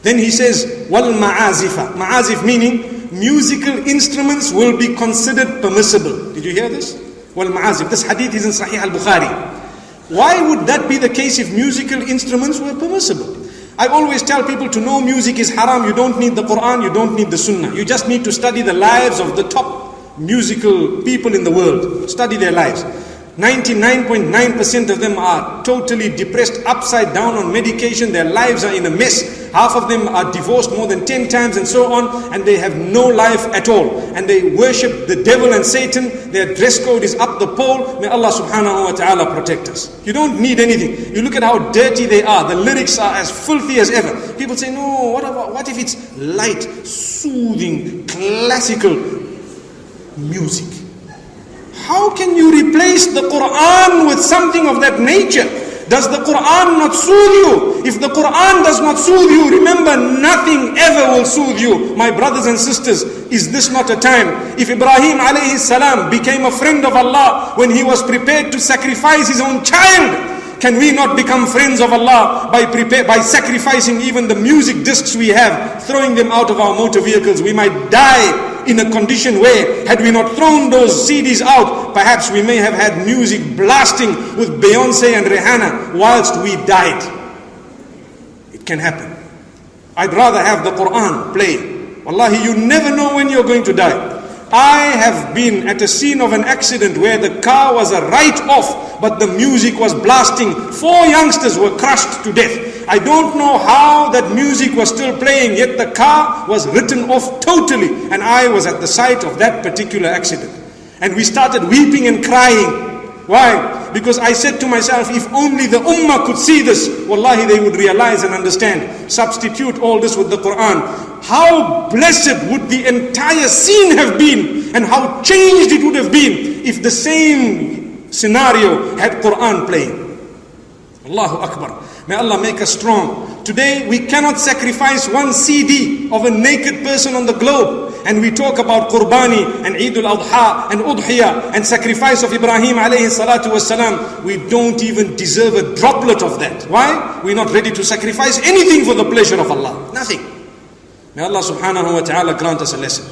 Then he says, wal ma'azifa. Ma'azif meaning musical instruments will be considered permissible. Did you hear this? Wal ma'azif. This hadith is in Sahih al-Bukhari. Why would that be the case if musical instruments were permissible? I always tell people to know music is haram. You don't need the Quran, you don't need the Sunnah. You just need to study the lives of the top musical people in the world. Study their lives. 99.9% of them are totally depressed, upside down on medication. Their lives are in a mess. Half of them are divorced more than 10 times and so on, and they have no life at all. And they worship the devil and Satan. Their dress code is up the pole. May Allah subhanahu wa ta'ala protect us. You don't need anything. You look at how dirty they are. The lyrics are as filthy as ever. People say, no, what if it's light, soothing, classical music? How can you replace the Quran with something of that nature? Does the Quran not soothe you? If the Quran does not soothe you, remember, nothing ever will soothe you. My brothers and sisters, is this not a time? If Ibrahim alayhi salam became a friend of Allah when he was prepared to sacrifice his own child, can we not become friends of Allah by sacrificing even the music discs we have, throwing them out of our motor vehicles? We might die in a condition where, had we not thrown those CDs out, perhaps we may have had music blasting with Beyonce and Rihanna whilst we died. It can happen. I'd rather have the Quran play. Wallahi, you never know when you're going to die. I have been at a scene of an accident where the car was a write-off, but the music was blasting. 4 youngsters were crushed to death. I don't know how that music was still playing, yet the car was written off totally. And I was at the site of that particular accident. And we started weeping and crying. Why? Because I said to myself, if only the ummah could see this, wallahi, they would realize and understand. Substitute all this with the Quran. How blessed would the entire scene have been, and how changed it would have been if the same scenario had Quran playing. Allahu Akbar. May Allah make us strong. Today we cannot sacrifice one CD of a naked person on the globe. And we talk about Qurbani and Eid al-Adha and Udhiyah and sacrifice of Ibrahim alayhi salatu wasalam. We don't even deserve a droplet of that. Why? We're not ready to sacrifice anything for the pleasure of Allah. Nothing. May Allah subhanahu wa ta'ala grant us a lesson.